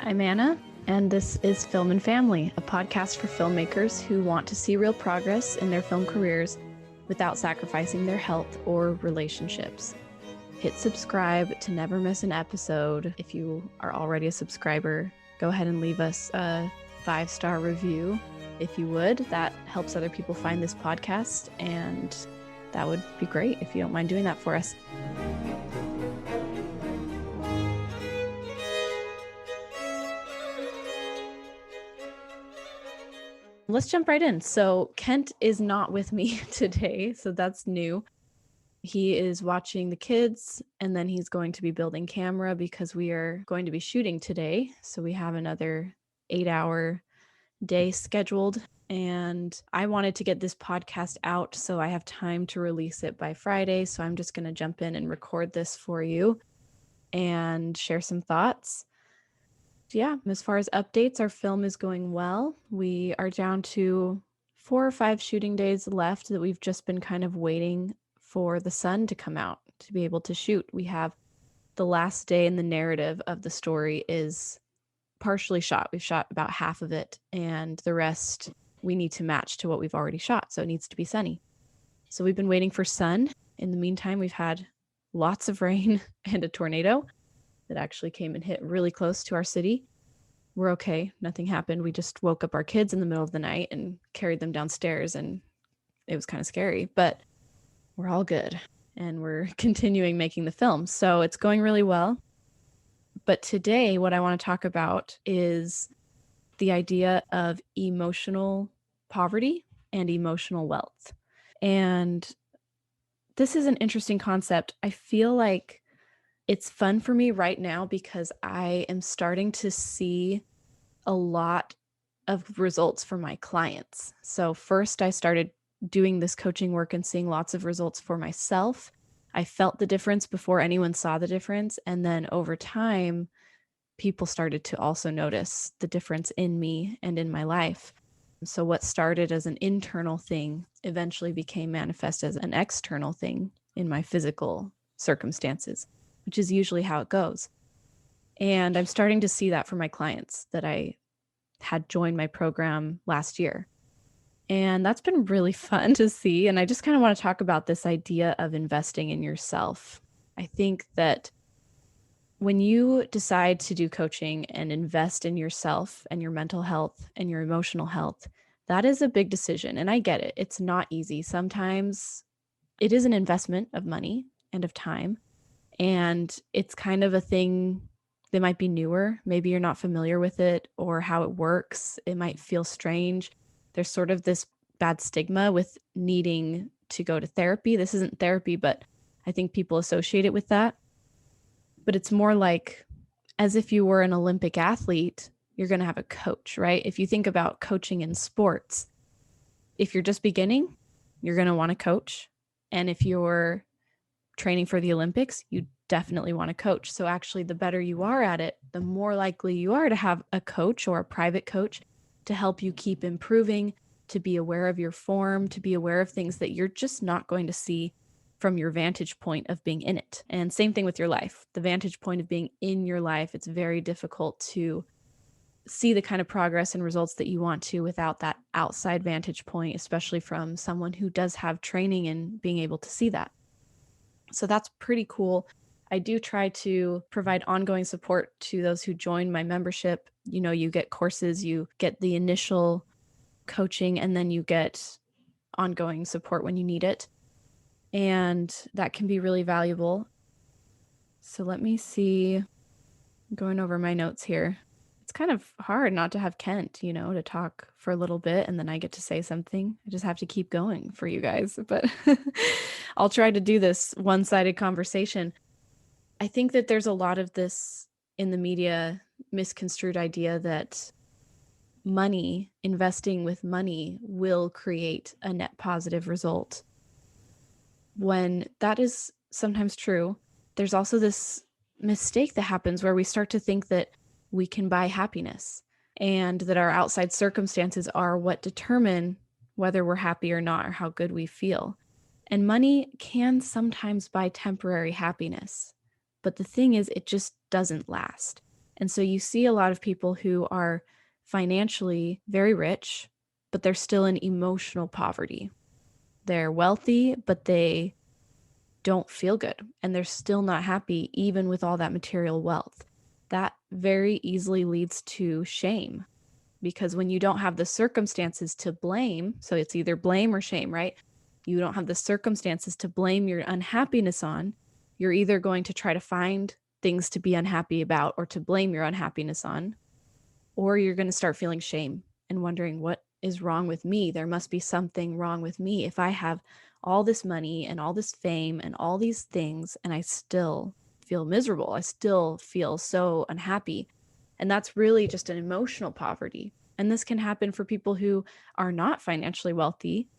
I'm Anna, and this is Film and Family, a podcast for filmmakers who want to see real progress in their film careers without sacrificing their health or relationships. Hit subscribe to never miss an episode. If you are already a subscriber, go ahead and leave us a 5-star review if you would. That helps other people find this podcast, and that would be great if you don't mind doing that for us. Let's jump right in. So Kent is not with me today, so that's new. He is watching the kids, and then he's going to be building camera because we are going to be shooting today. So we have another 8-hour day scheduled, and I wanted to get this podcast out so I have time to release it by Friday. So I'm just going to jump in and record this for you and share some thoughts. Yeah, as far as updates, our film is going well. We are down to 4 or 5 shooting days left that we've just been kind of waiting for the sun to come out to be able to shoot. We have the last day in the narrative of the story is partially shot. We've shot about half of it, and the rest we need to match to what we've already shot. So it needs to be sunny. So we've been waiting for sun. In the meantime, we've had lots of rain and a tornado that actually came and hit really close to our city. We're okay. Nothing happened. We just woke up our kids in the middle of the night and carried them downstairs, and it was kind of scary, but we're all good, and we're continuing making the film. So it's going really well. But today, what I want to talk about is the idea of emotional poverty and emotional wealth. And this is an interesting concept. I feel like it's fun for me right now because I am starting to see a lot of results for my clients. So first I started doing this coaching work and seeing lots of results for myself. I felt the difference before anyone saw the difference. And then over time, people started to also notice the difference in me and in my life. So what started as an internal thing eventually became manifest as an external thing in my physical circumstances, which is usually how it goes. And I'm starting to see that for my clients that I had joined my program last year. And that's been really fun to see. And I just kind of want to talk about this idea of investing in yourself. I think that when you decide to do coaching and invest in yourself and your mental health and your emotional health, that is a big decision. And I get it. It's not easy. Sometimes it is an investment of money and of time. And it's kind of a thing that might be newer. Maybe you're not familiar with it or how it works. It might feel strange. There's sort of this bad stigma with needing to go to therapy. This isn't therapy, but I think people associate it with that. But it's more like as if you were an Olympic athlete, you're going to have a coach, right? If you think about coaching in sports, if you're just beginning, you're going to want a coach. And if you're training for the Olympics, you definitely want a coach. So actually, the better you are at it, the more likely you are to have a coach or a private coach to help you keep improving, to be aware of your form, to be aware of things that you're just not going to see from your vantage point of being in it. And same thing with your life. The vantage point of being in your life, it's very difficult to see the kind of progress and results that you want to without that outside vantage point, especially from someone who does have training in being able to see that. So that's pretty cool. I do try to provide ongoing support to those who join my membership. You know, you get courses, you get the initial coaching, and then you get ongoing support when you need it. And that can be really valuable. So let me see, I'm going over my notes here. It's kind of hard not to have Kent, to talk for a little bit and then I get to say something. I just have to keep going for you guys, but I'll try to do this one-sided conversation. I think that there's a lot of this in the media misconstrued idea that money, investing with money will create a net positive result. When that is sometimes true, there's also this mistake that happens where we start to think that we can buy happiness and that our outside circumstances are what determine whether we're happy or not or how good we feel. And money can sometimes buy temporary happiness. But the thing is, it just doesn't last. And so you see a lot of people who are financially very rich, but they're still in emotional poverty. They're wealthy, but they don't feel good and they're still not happy, even with all that material wealth. That very easily leads to shame because when you don't have the circumstances to blame, so it's either blame or shame, right? You don't have the circumstances to blame your unhappiness on. You're either going to try to find things to be unhappy about or to blame your unhappiness on, or you're going to start feeling shame and wondering what is wrong with me. There must be something wrong with me if I have all this money and all this fame and all these things and I still feel miserable. I still feel so unhappy. And that's really just an emotional poverty. And this can happen for people who are not financially wealthy.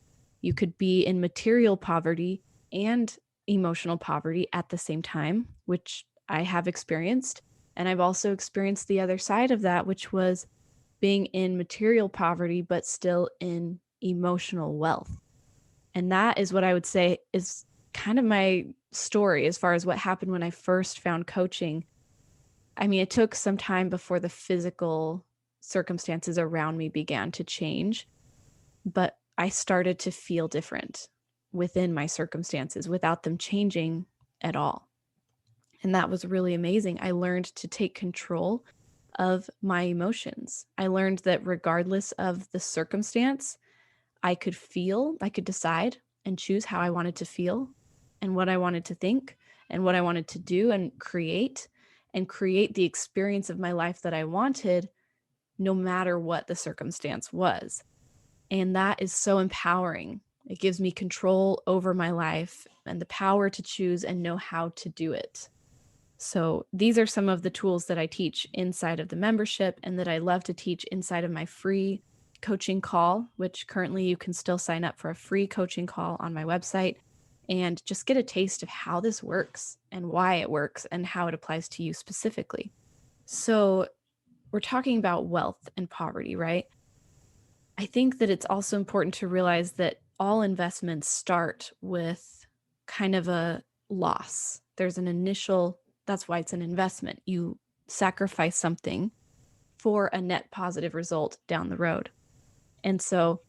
You could be in material poverty and emotional poverty at the same time, which I have experienced. And I've also experienced the other side of that, which was being in material poverty, but still in emotional wealth. And that is what I would say is kind of my story as far as what happened when I first found coaching. I mean, it took some time before the physical circumstances around me began to change, but I started to feel different within my circumstances without them changing at all. And that was really amazing. I learned to take control of my emotions. I learned that regardless of the circumstance, I could decide and choose how I wanted to feel and what I wanted to think and what I wanted to do and create the experience of my life that I wanted, no matter what the circumstance was. And that is so empowering. It gives me control over my life and the power to choose and know how to do it. So these are some of the tools that I teach inside of the membership and that I love to teach inside of my free coaching call, which currently you can still sign up for a free coaching call on my website and just get a taste of how this works and why it works and how it applies to you specifically. So we're talking about wealth and poverty, right? I think that it's also important to realize that all investments start with kind of a loss. There's an initial, that's why it's an investment. You sacrifice something for a net positive result down the road. And so,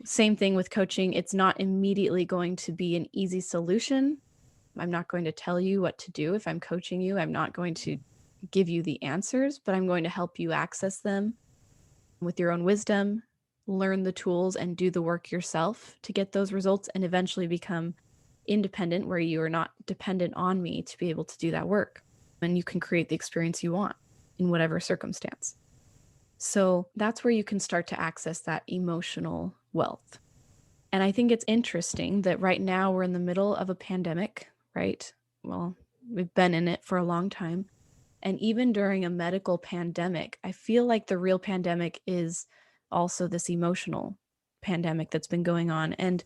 same thing with coaching. It's not immediately going to be an easy solution. I'm not going to tell you what to do if I'm coaching you. I'm not going to give you the answers, but I'm going to help you access them with your own wisdom, learn the tools and do the work yourself to get those results and eventually become independent where you are not dependent on me to be able to do that work. And you can create the experience you want in whatever circumstance. So that's where you can start to access that emotional wealth. And I think it's interesting that right now we're in the middle of a pandemic, right? Well, we've been in it for a long time. And even during a medical pandemic, I feel like the real pandemic is also this emotional pandemic that's been going on. And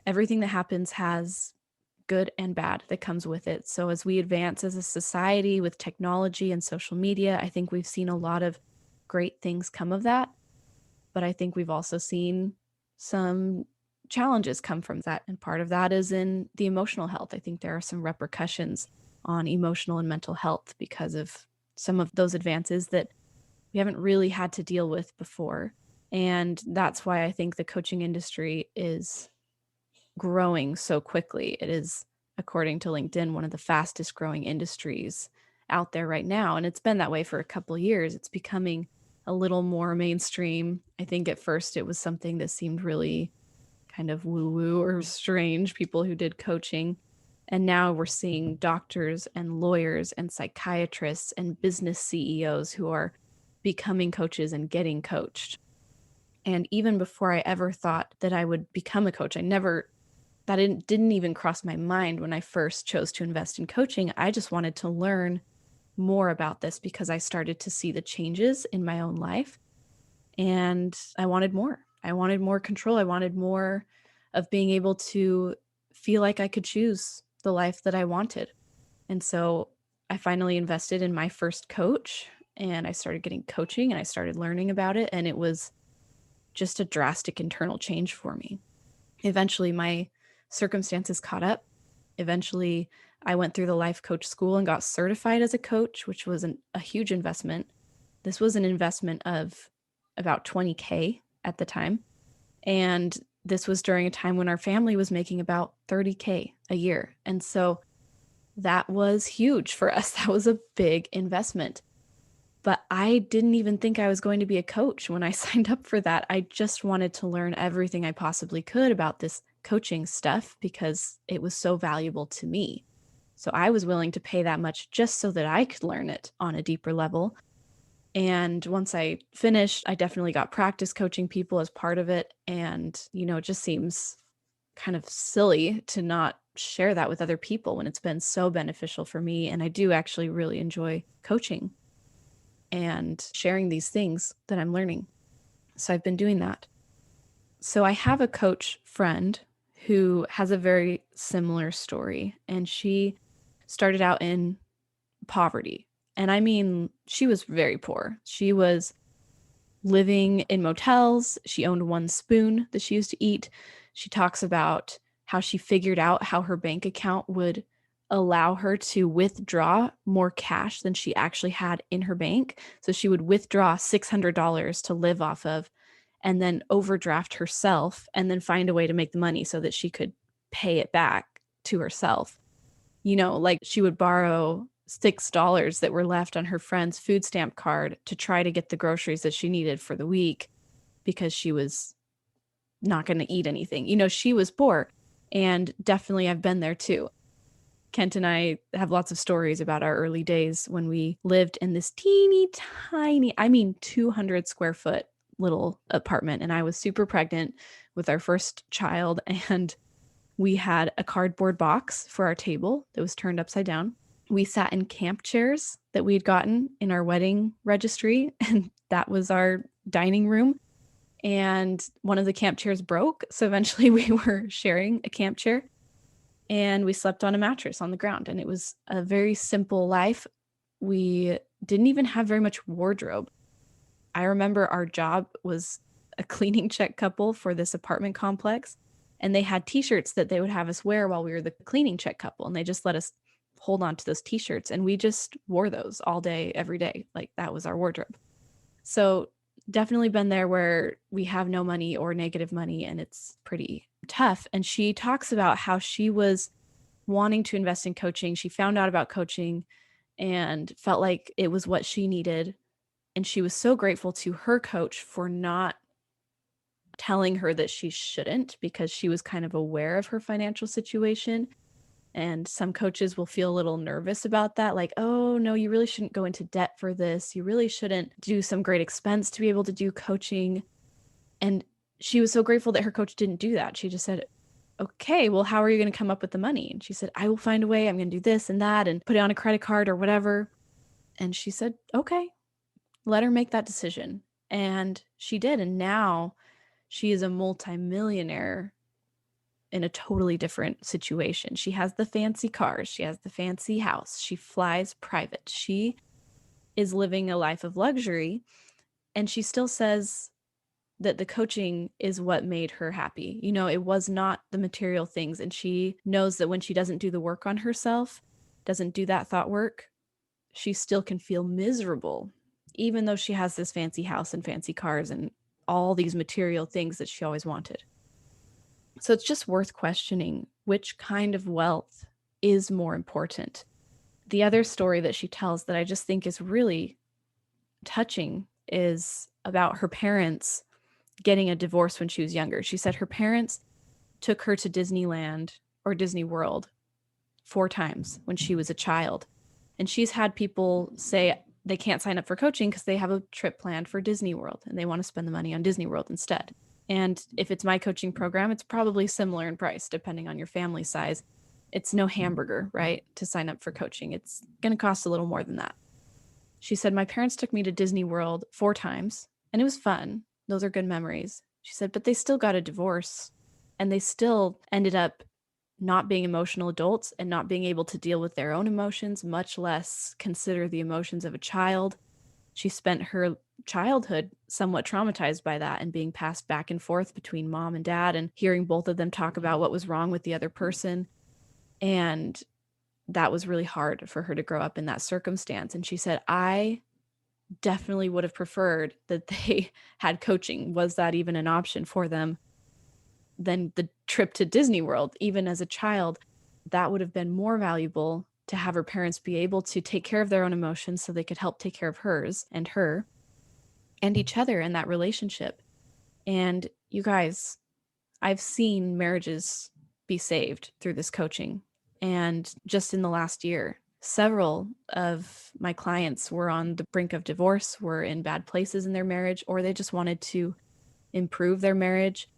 everything that happens has good and bad that comes with it. So as we advance as a society with technology and social media, I think we've seen a lot of great things come of that. But I think we've also seen some challenges come from that. And part of that is in the emotional health. I think there are some repercussions on emotional and mental health because of some of those advances that we haven't really had to deal with before. And that's why I think the coaching industry is growing so quickly. It is, according to LinkedIn, one of the fastest growing industries out there right now. And it's been that way for a couple of years. It's becoming a little more mainstream. I think at first it was something that seemed really kind of woo-woo or strange, people who did coaching. And now we're seeing doctors and lawyers and psychiatrists and business CEOs who are becoming coaches and getting coached. And even before I ever thought that I would become a coach, that didn't even cross my mind when I first chose to invest in coaching. I just wanted to learn more about this because I started to see the changes in my own life. And I wanted more. I wanted more control. I wanted more of being able to feel like I could choose the life that I wanted. And so I finally invested in my first coach and I started getting coaching and I started learning about it. And it was just a drastic internal change for me. Eventually, my circumstances caught up. Eventually, I went through the life coach school and got certified as a coach, which was a huge investment. This was an investment of about $20K at the time. And this was during a time when our family was making about $30K a year. And so that was huge for us. That was a big investment. But I didn't even think I was going to be a coach when I signed up for that. I just wanted to learn everything I possibly could about this coaching stuff because it was so valuable to me. So I was willing to pay that much just so that I could learn it on a deeper level. And once I finished, I definitely got practice coaching people as part of it. And, it just seems kind of silly to not share that with other people when it's been so beneficial for me. And I do actually really enjoy coaching and sharing these things that I'm learning. So I've been doing that. So I have a coach friend who has a very similar story, and she started out in poverty. And I mean, she was very poor. She was living in motels. She owned one spoon that she used to eat. She talks about how she figured out how her bank account would allow her to withdraw more cash than she actually had in her bank. So she would withdraw $600 to live off of and then overdraft herself and then find a way to make the money so that she could pay it back to herself. Like she would borrow $6 that were left on her friend's food stamp card to try to get the groceries that she needed for the week because she was not going to eat anything. She was poor, and definitely I've been there too. Kent and I have lots of stories about our early days when we lived in this teeny tiny, 200 square foot little apartment. And I was super pregnant with our first child. And we had a cardboard box for our table that was turned upside down. We sat in camp chairs that we'd gotten in our wedding registry. And that was our dining room. And one of the camp chairs broke. So eventually we were sharing a camp chair. And we slept on a mattress on the ground. And it was a very simple life. We didn't even have very much wardrobe. I remember our job was a cleaning check couple for this apartment complex. And they had t-shirts that they would have us wear while we were the cleaning check couple. And they just let us hold on to those t-shirts. And we just wore those all day, every day. Like that was our wardrobe. So definitely been there where we have no money or negative money, and it's pretty tough. And she talks about how she was wanting to invest in coaching. She found out about coaching and felt like it was what she needed. And she was so grateful to her coach for not telling her that she shouldn't, because she was kind of aware of her financial situation. And some coaches will feel a little nervous about that. Like, oh, no, you really shouldn't go into debt for this. You really shouldn't do some great expense to be able to do coaching. And she was so grateful that her coach didn't do that. She just said, okay, well, how are you going to come up with the money? And she said, I will find a way. I'm going to do this and that and put it on a credit card or whatever. And she said, okay, let her make that decision. And she did. And now she is a multimillionaire in a totally different situation. She has the fancy cars. She has the fancy house. She flies private. She is living a life of luxury. And she still says that the coaching is what made her happy. It was not the material things. And she knows that when she doesn't do the work on herself, doesn't do that thought work, she still can feel miserable, even though she has this fancy house and fancy cars and all these material things that she always wanted. So it's just worth questioning which kind of wealth is more important. The other story that she tells that I just think is really touching is about her parents getting a divorce when she was younger. She said her parents took her to Disneyland or Disney World 4 times when she was a child. And she's had people say they can't sign up for coaching because they have a trip planned for Disney World and they want to spend the money on Disney World instead. And if it's my coaching program, it's probably similar in price, depending on your family size. It's no hamburger, right? To sign up for coaching. It's going to cost a little more than that. She said, my parents took me to Disney World 4 times and it was fun. Those are good memories. She said, but they still got a divorce and they still ended up not being emotional adults and not being able to deal with their own emotions, much less consider the emotions of a child. She spent her childhood somewhat traumatized by that and being passed back and forth between mom and dad and hearing both of them talk about what was wrong with the other person. And that was really hard for her to grow up in that circumstance. And she said, I definitely would have preferred that they had coaching. Was that even an option for them? Than the trip to Disney World. Even as a child, that would have been more valuable to have her parents be able to take care of their own emotions so they could help take care of hers and her and each other in that relationship. And you guys, I've seen marriages be saved through this coaching. And just in the last year, several of my clients were on the brink of divorce, were in bad places in their marriage, or they just wanted to improve their marriage.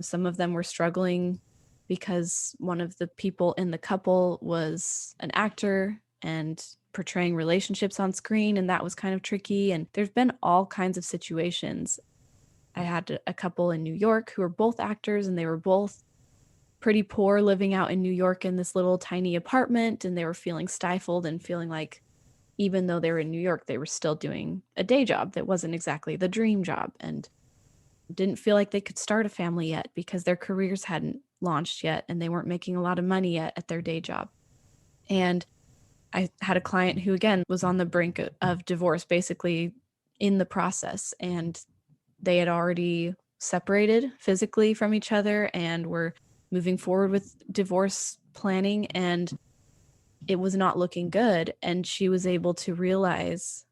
Some of them were struggling because one of the people in the couple was an actor and portraying relationships on screen, and that was kind of tricky. And there's been all kinds of situations. I had a couple in New York who were both actors, and they were both pretty poor, living out in New York in this little tiny apartment, and they were feeling stifled and feeling like even though they were in New York, they were still doing a day job that wasn't exactly the dream job, and didn't feel like they could start a family yet because their careers hadn't launched yet and they weren't making a lot of money yet at their day job. And I had a client who, again, was on the brink of divorce, basically in the process, and they had already separated physically from each other and were moving forward with divorce planning, and it was not looking good. And she was able to realize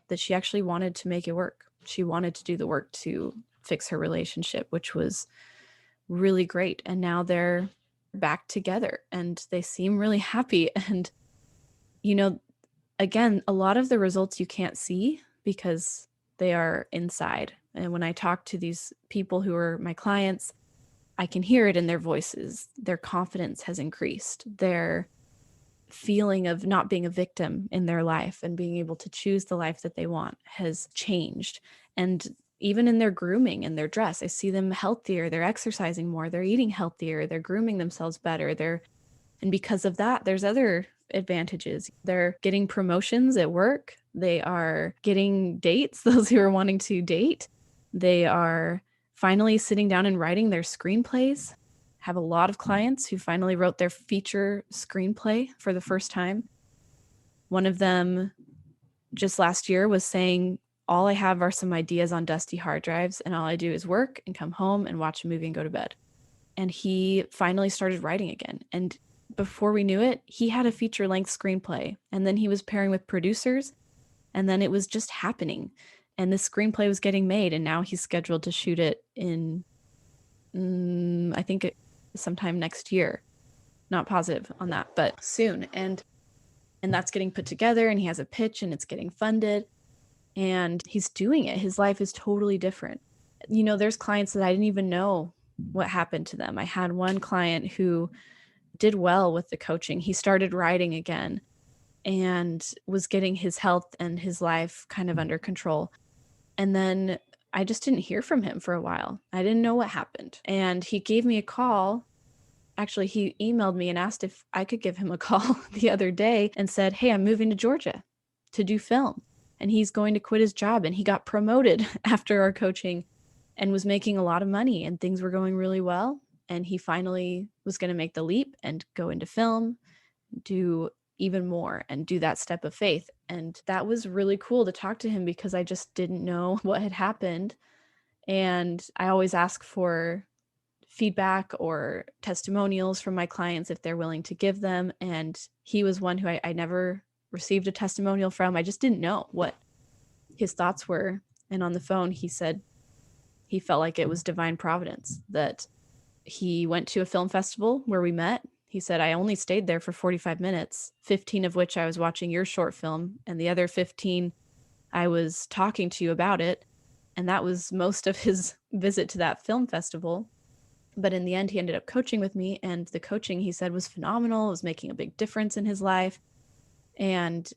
that she actually wanted to make it work. She wanted to do the work to fix her relationship, which was really great. And now they're back together and they seem really happy. And, you know, again, a lot of the results you can't see because they are inside. And when I talk to these people who are my clients, I can hear it in their voices. Their confidence has increased. Their feeling of not being a victim in their life and being able to choose the life that they want has changed. And even in their grooming and their dress, I see them healthier. They're exercising more. They're eating healthier. They're grooming themselves better. And because of that, there's other advantages. They're getting promotions at work. They are getting dates, those who are wanting to date. They are finally sitting down and writing their screenplays. Have a lot of clients who finally wrote their feature screenplay for the first time. One of them just last year was saying, all I have are some ideas on dusty hard drives, and all I do is work and come home and watch a movie and go to bed. And he finally started writing again. And before we knew it, he had a feature-length screenplay. And then he was pairing with producers, and then it was just happening. And this screenplay was getting made, and now he's scheduled to shoot it in, I think, sometime next year. Not positive on that, but soon. And that's getting put together, and he has a pitch, and it's getting funded, and he's doing it. His life is totally different. You know, there's clients that I didn't even know what happened to them. I had one client who did well with the coaching. He started writing again and was getting his health and his life kind of under control. And then I just didn't hear from him for a while. I didn't know what happened. And he gave me a call. Actually, he emailed me and asked if I could give him a call the other day and said, hey, I'm moving to Georgia to do film. And he's going to quit his job. And he got promoted after our coaching and was making a lot of money and things were going really well. And he finally was going to make the leap and go into film, do even more and do that step of faith. And that was really cool to talk to him because I just didn't know what had happened. And I always ask for feedback or testimonials from my clients if they're willing to give them. And he was one who I never received a testimonial from. I just didn't know what his thoughts were. And on the phone, he said he felt like it was divine providence, that he went to a film festival where we met. He said, I only stayed there for 45 minutes, 15 of which I was watching your short film, and the other 15, I was talking to you about it. And that was most of his visit to that film festival. But in the end, he ended up coaching with me, and the coaching, he said, was phenomenal. It was making a big difference in his life. And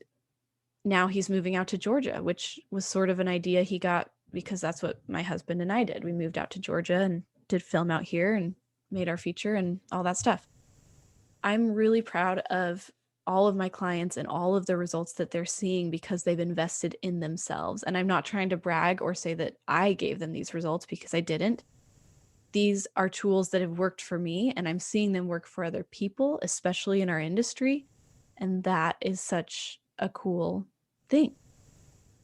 now he's moving out to Georgia, which was sort of an idea he got because that's what my husband and I did. We moved out to Georgia and did film out here and made our feature and all that stuff. I'm really proud of all of my clients and all of the results that they're seeing because they've invested in themselves. And I'm not trying to brag or say that I gave them these results because I didn't. These are tools that have worked for me, and I'm seeing them work for other people, especially in our industry. And that is such a cool thing.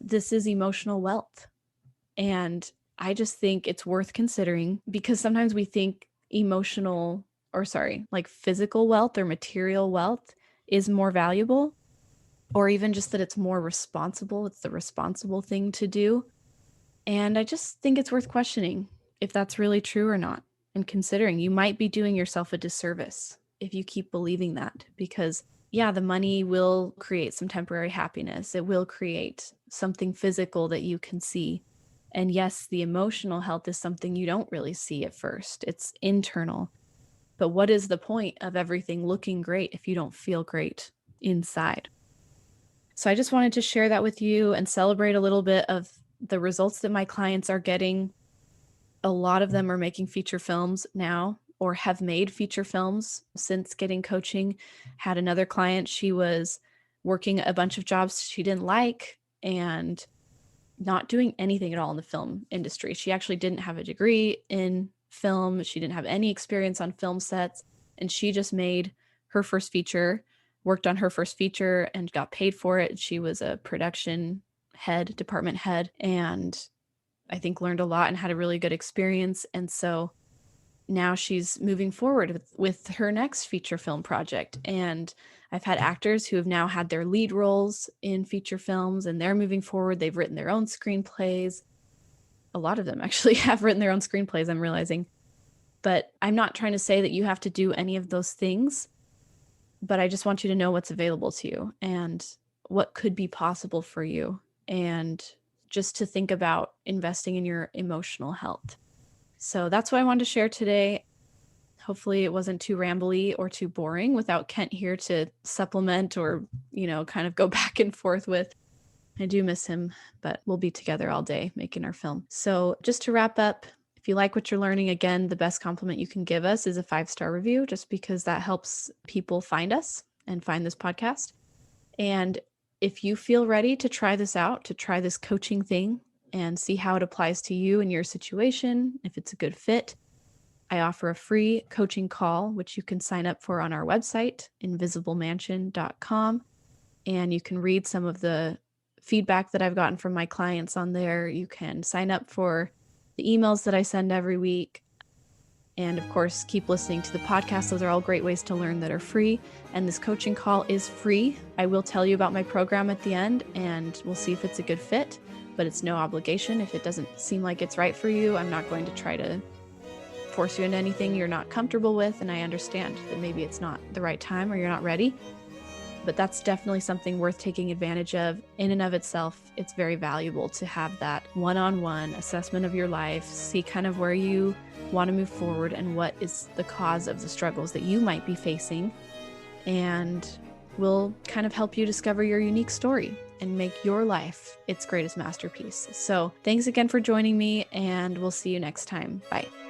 This is emotional wealth. And I just think it's worth considering, because sometimes we think like physical wealth or material wealth is more valuable, or even just that it's more responsible. It's the responsible thing to do. And I just think it's worth questioning if that's really true or not, and considering you might be doing yourself a disservice if you keep believing that, because yeah, the money will create some temporary happiness. It will create something physical that you can see. And yes, the emotional health is something you don't really see at first. It's internal. But what is the point of everything looking great if you don't feel great inside? So I just wanted to share that with you and celebrate a little bit of the results that my clients are getting. A lot of them are making feature films now, or have made feature films since getting coaching. Had another client, she was working a bunch of jobs she didn't like and not doing anything at all in the film industry. She actually didn't have a degree in film. She didn't have any experience on film sets. And she just made her first feature, worked on her first feature and got paid for it. She was a production head, department head, and I think learned a lot and had a really good experience. And so now she's moving forward with her next feature film project. And I've had actors who have now had their lead roles in feature films, and they're moving forward. They've written their own screenplays. A lot of them actually have written their own screenplays, I'm realizing. But I'm not trying to say that you have to do any of those things, but I just want you to know what's available to you and what could be possible for you, and just to think about investing in your emotional health. So that's what I wanted to share today. Hopefully it wasn't too rambly or too boring without Kent here to supplement or, kind of go back and forth with. I do miss him, but we'll be together all day making our film. So just to wrap up, if you like what you're learning, again, the best compliment you can give us is a 5-star review, just because that helps people find us and find this podcast. And if you feel ready to try this out, to try this coaching thing and see how it applies to you and your situation, if it's a good fit, I offer a free coaching call, which you can sign up for on our website, invisiblemansion.com. And you can read some of the feedback that I've gotten from my clients on there. You can sign up for the emails that I send every week. And of course, keep listening to the podcast. Those are all great ways to learn that are free. And this coaching call is free. I will tell you about my program at the end, and we'll see if it's a good fit, but it's no obligation. If it doesn't seem like it's right for you, I'm not going to try to force you into anything you're not comfortable with. And I understand that maybe it's not the right time or you're not ready, but that's definitely something worth taking advantage of. In and of itself, it's very valuable to have that one-on-one assessment of your life, see kind of where you want to move forward and what is the cause of the struggles that you might be facing, and will kind of help you discover your unique story and make your life its greatest masterpiece. So thanks again for joining me, and we'll see you next time. Bye.